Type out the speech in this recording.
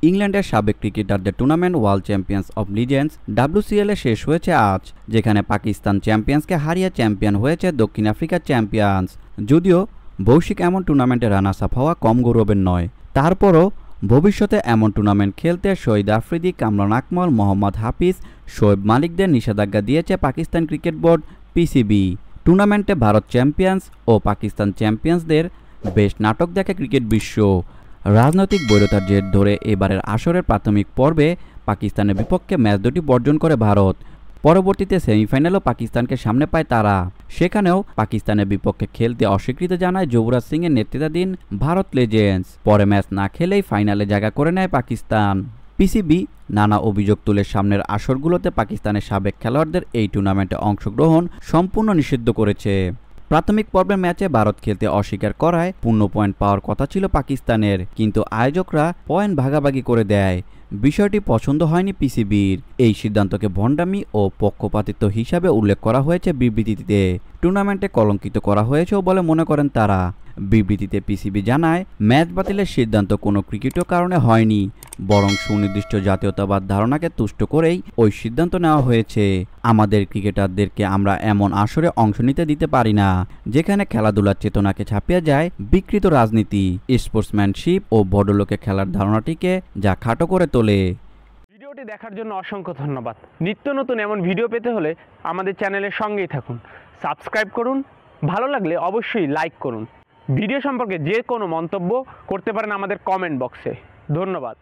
ইংল্যান্ডের সাবেক ক্রিকেটারদের tournament world champions of legends WCL এ শেষ হয়েছে আজ, যেখানে পাকিস্তান চ্যাম্পিয়ন্সকে হারিয়ে চ্যাম্পিয়ন হয়েছে দক্ষিণ আফ্রিকার চ্যাম্পিয়ন্স। যদিও বৈশ্বিক এমন টুর্নামেন্টে রানার্স আপ হওয়া কম গৌরবের নয়, তারপরও ভবিষ্যতে এমন টুর্নামেন্ট খেলতে শহীদ আফ্রিদি, কামরান আকমল, মোহাম্মদ হাফিজ, শোয়েব মালিকদের নিষেধাজ্ঞা দিয়েছে পাকিস্তান ক্রিকেট বোর্ড PCB। টুর্নামেন্টে ভারত চ্যাম্পিয়ন্স ও পাকিস্তান চ্যাম্পিয়ন্সদের বেশ নাটক দেখে ক্রিকেট বিশ্ব। রাজনৈতিক বৈরতার জের ধরে এবারের আসরের প্রাথমিক পর্বে পাকিস্তানের বিপক্ষে ম্যাচ দুটি বর্জন করে ভারত। পরবর্তীতে সেমিফাইনালেও পাকিস্তানকে সামনে পায় তারা। সেখানেও পাকিস্তানের বিপক্ষে খেলতে অস্বীকৃতি জানায় যুবরাজ সিংয়ের নেতৃত্বাধীন ভারত লেজেন্ডস। পরে ম্যাচ না খেলেই ফাইনালে জায়গা করে নেয় পাকিস্তান। PCB নানা অভিযোগ তুলে সামনের আসরগুলোতে পাকিস্তানের সাবেক খেলোয়াড়দের এই টুর্নামেন্টে অংশগ্রহণ সম্পূর্ণ নিষিদ্ধ করেছে। প্রাথমিক পর্বের ম্যাচে ভারত খেলতে অস্বীকার করায় পূর্ণ পয়েন্ট পাওয়ার কথা ছিল পাকিস্তানের, কিন্তু আয়োজকরা পয়েন্ট ভাগাভাগি করে দেয়। বিষয়টি পছন্দ হয়নি PCBর। এই সিদ্ধান্তকে ভণ্ডামি ও পক্ষপাতিত্ব হিসাবে উল্লেখ করা হয়েছে বিবৃতিতে। টুর্নামেন্টে কলঙ্কিত করা হয়েছেও বলে মনে করেন তারা। বিবৃতিতে PCB জানায়, ম্যাচ বাতিলের সিদ্ধান্ত কোনো ক্রিকেটীয় কারণে হয়নি, বরং সুনির্দিষ্ট জাতীয়তাবাদ ধারণাকে তুষ্ট করেই ওই সিদ্ধান্ত নেওয়া হয়েছে। আমাদের ক্রিকেটারদেরকে আমরা এমন আসরে অংশ নিতে দিতে পারি না, যেখানে খেলাধুলার চেতনাকে ছাপিয়ে যায় বিকৃত রাজনীতি, স্পোর্টসম্যানশিপ ও বড়লোকে খেলার ধারণাটিকে যা খাটো করে তোলে। ভিডিওটি দেখার জন্য অসংখ্য ধন্যবাদ। নিত্য নতুন এমন ভিডিও পেতে হলে আমাদের চ্যানেলের সঙ্গেই থাকুন, সাবস্ক্রাইব করুন, ভালো লাগলে অবশ্যই লাইক করুন। ভিডিও সম্পর্কে যে কোনো মন্তব্য করতে পারেন আমাদের কমেন্ট বক্সে। ধন্যবাদ।